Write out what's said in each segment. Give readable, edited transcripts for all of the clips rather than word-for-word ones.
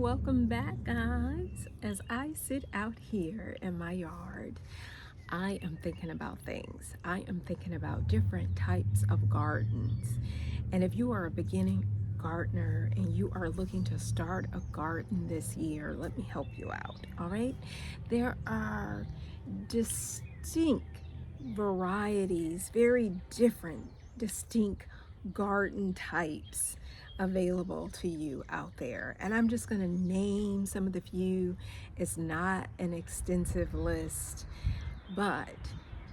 welcome back, guys. As I sit out here in my yard, I am thinking about things. I am thinking about different types of gardens. And if you are a beginning gardener and you are looking to start a garden this year, let me help you out. All right, there are distinct varieties, very different, distinct garden types available to you out there. And I'm just going to name some of the few. It's not an extensive list, but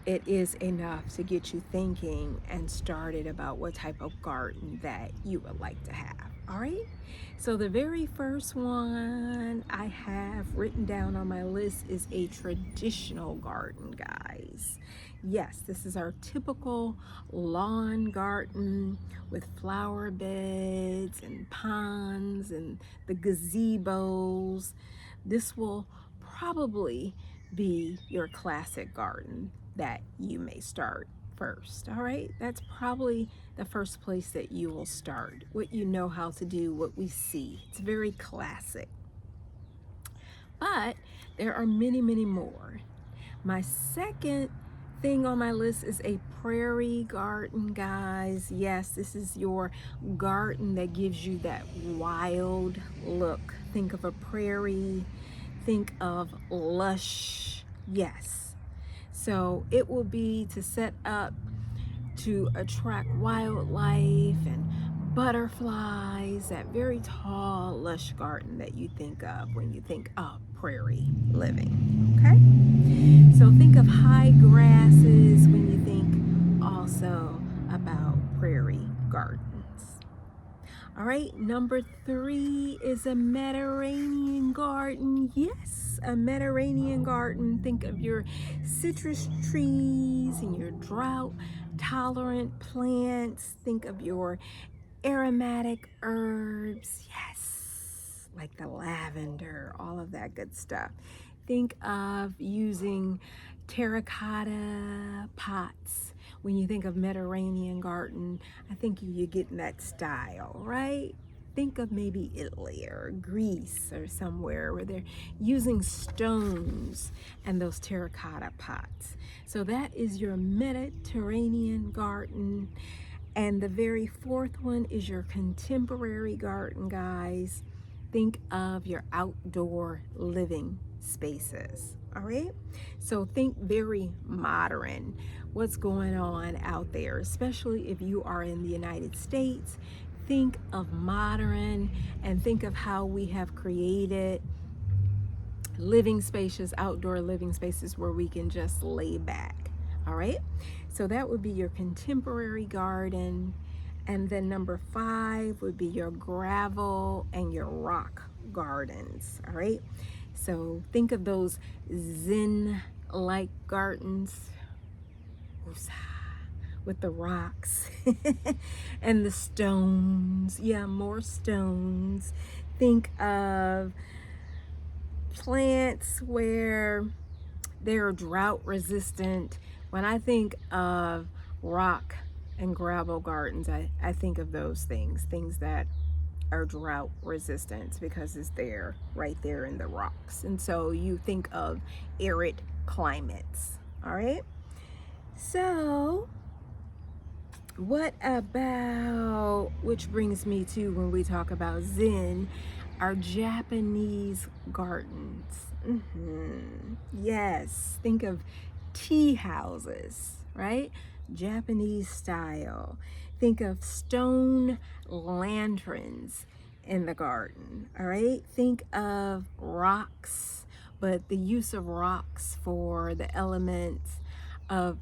it is enough to get you thinking and started about what type of garden that you would like to have. All right, so the very first one I have written down on my list is a traditional garden, guys. Yes, this is our typical lawn garden with flower beds and ponds and the gazebos. This will probably be your classic garden that you may start first. All right, that's probably the first place that you will start. What you know how to do, what we see. It's very classic. But there are many, many more. My second thing on my list is a prairie garden, guys. Yes, this is your garden that gives you that wild look. Think of a prairie, think of lush. Yes, so it will be to set up to attract wildlife and butterflies, that very tall lush garden that you think of when you think of prairie living. Okay, so think of high grasses when you think also about prairie gardens. All right, number 3 is a Mediterranean garden. Yes, a Mediterranean garden. Think of your citrus trees and your drought tolerant plants. Think of your aromatic herbs. Yes, like the lavender, all of that good stuff. Think of using terracotta pots. When you think of Mediterranean garden, I think you're getting that style, right? Think of maybe Italy or Greece or somewhere where they're using stones and those terracotta pots. So that is your Mediterranean garden. And the very fourth one is your contemporary garden, guys. Think of your outdoor living spaces. All right, so think very modern. What's going on out there, especially if you are in the United States? Think of modern and think of how we have created living spaces, outdoor living spaces where we can just lay back. All right, so that would be your contemporary garden. And then number 5 would be your gravel and your rock gardens. All right, so think of those zen-like gardens with the rocks and the stones. Yeah, more stones. Think of plants where they're drought resistant. When I think of rock and gravel gardens, I think of those things that are drought resistant because it's there, right there in the rocks. And so you think of arid climates. All right, so what about, which brings me to when we talk about Zen, our Japanese gardens. Yes, think of tea houses, right? Japanese style. Think of stone lanterns in the garden. All right, think of rocks, but the use of rocks for the elements of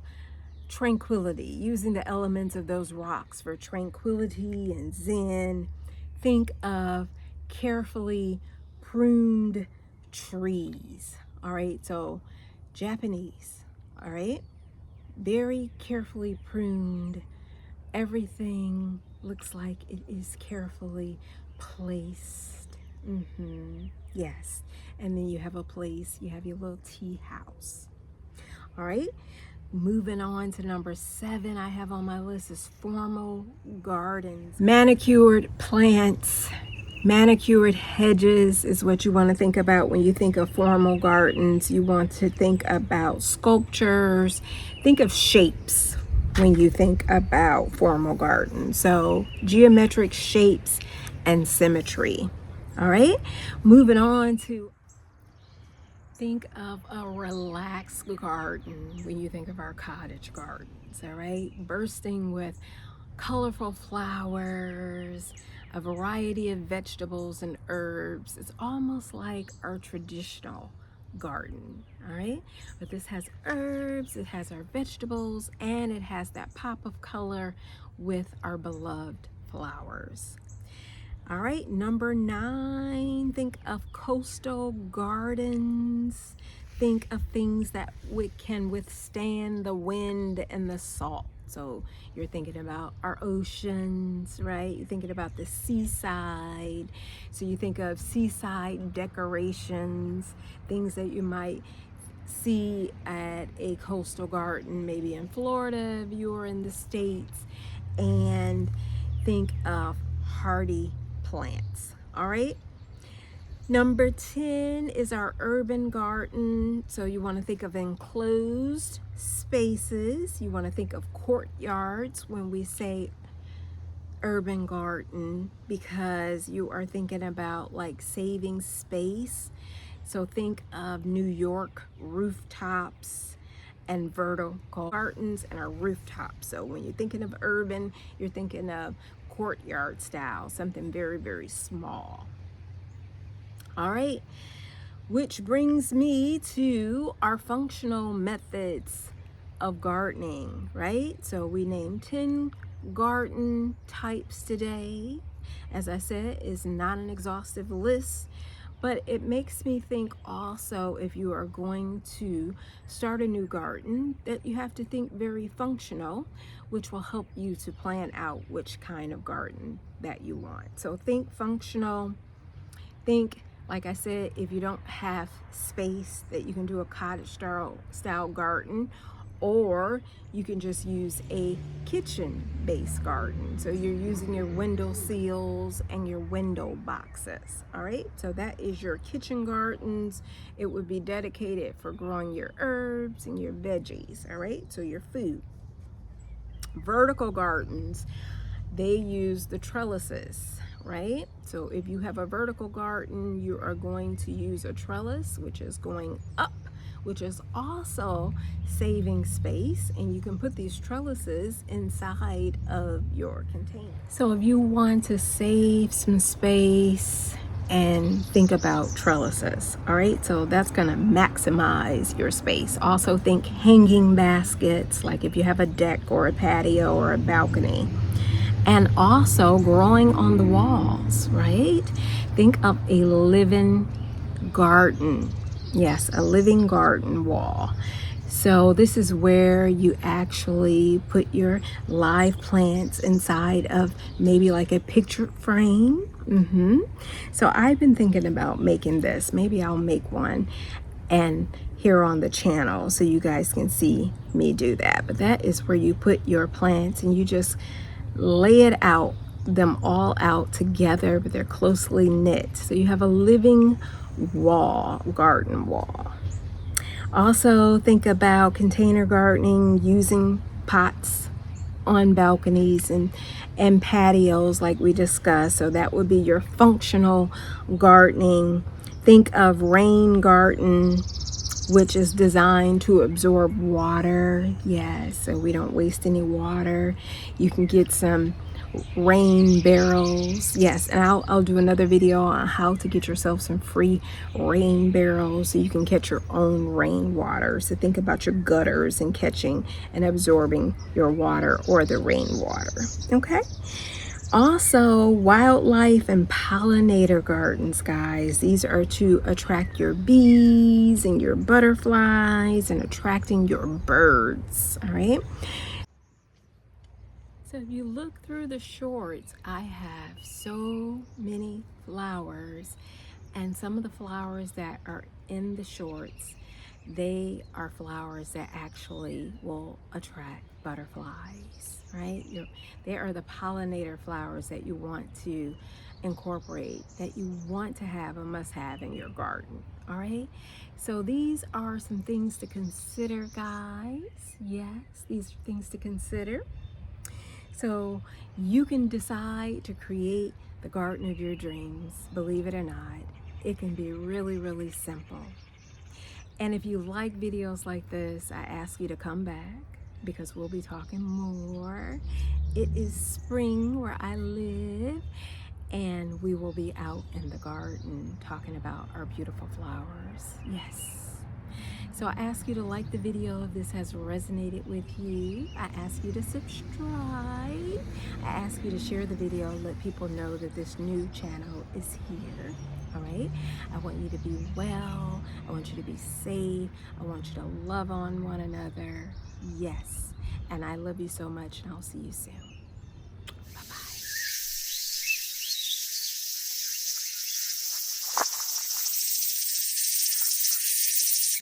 tranquility, using the elements of those rocks for tranquility and zen. Think of carefully pruned trees. All right, so Japanese. All right, very carefully pruned. Everything looks like it is carefully placed. Yes, and then you have a place, you have your little tea house. All right, moving on to number 7 I have on my list is formal gardens. Manicured plants, Manicured hedges is what you want to think about when you think of formal gardens. You want to think about sculptures. Think of shapes when you think about formal gardens. So geometric shapes and symmetry. All right, moving on to think of a relaxed garden when you think of our cottage gardens. All right, bursting with colorful flowers, a variety of vegetables and herbs. It's almost like our traditional garden, all right? But this has herbs, it has our vegetables, and it has that pop of color with our beloved flowers. All right, number 9, think of coastal gardens. Think of things that can withstand the wind and the salt. So you're thinking about our oceans, right? You're thinking about the seaside. So you think of seaside decorations, things that you might see at a coastal garden, maybe in Florida if you're in the States, and think of hardy plants. All right. Number 10 is our urban garden. So you want to think of enclosed spaces. You want to think of courtyards when we say urban garden, because you are thinking about like saving space. So think of New York rooftops and vertical gardens and our rooftops. So when you're thinking of urban, you're thinking of courtyard style, something very, very small. All right, which brings me to our functional methods of gardening, right? So we named 10 garden types today. As I said, it's not an exhaustive list, but it makes me think also, if you are going to start a new garden, that you have to think very functional, which will help you to plan out which kind of garden that you want. So think functional. Think, like I said, if you don't have space, that you can do a cottage style garden, or you can just use a kitchen based garden. So you're using your window sills and your window boxes. All right, so that is your kitchen gardens. It would be dedicated for growing your herbs and your veggies. All right, so your food. Vertical gardens, they use the trellises, right? So if you have a vertical garden, you are going to use a trellis, which is going up, which is also saving space, and you can put these trellises inside of your container. So if you want to save some space and think about trellises, all right, so that's going to maximize your space. Also think hanging baskets, like if you have a deck or a patio or a balcony, and also growing on the walls, right? Think of a living garden. Yes, a living garden wall. So this is where you actually put your live plants inside of maybe like a picture frame. So I've been thinking about making this. Maybe I'll make one and here on the channel so you guys can see me do that. But that is where you put your plants and you just lay it out, them all out together, but they're closely knit. So you have a living wall, garden wall. Also think about container gardening, using pots on balconies and patios like we discussed. So that would be your functional gardening. Think of rain garden, which is designed to absorb water. Yes, so we don't waste any water. You can get some rain barrels. Yes, and I'll do another video on how to get yourself some free rain barrels so you can catch your own rainwater. So think about your gutters and catching and absorbing your water or the rainwater. Okay. Also, wildlife and pollinator gardens, guys. These are to attract your bees and your butterflies and attracting your birds. All right. So if you look through the shorts, I have so many flowers, and some of the flowers that are in the shorts, they are flowers that actually will attract butterflies, right? They are the pollinator flowers that you want to incorporate that you want to have a must-have in your garden. All right, so these are some things to consider, guys. Yes, these are things to consider. So you can decide to create the garden of your dreams. Believe it or not, it can be really, really simple. And if you like videos like this, I ask you to come back because we'll be talking more. It is spring where I live, and we will be out in the garden talking about our beautiful flowers. Yes. So I ask you to like the video if this has resonated with you. I ask you to subscribe. I ask you to share the video, let people know that this new channel is here. All right? I want you to be well. I want you to be safe. I want you to love on one another. Yes. And I love you so much, and I'll see you soon.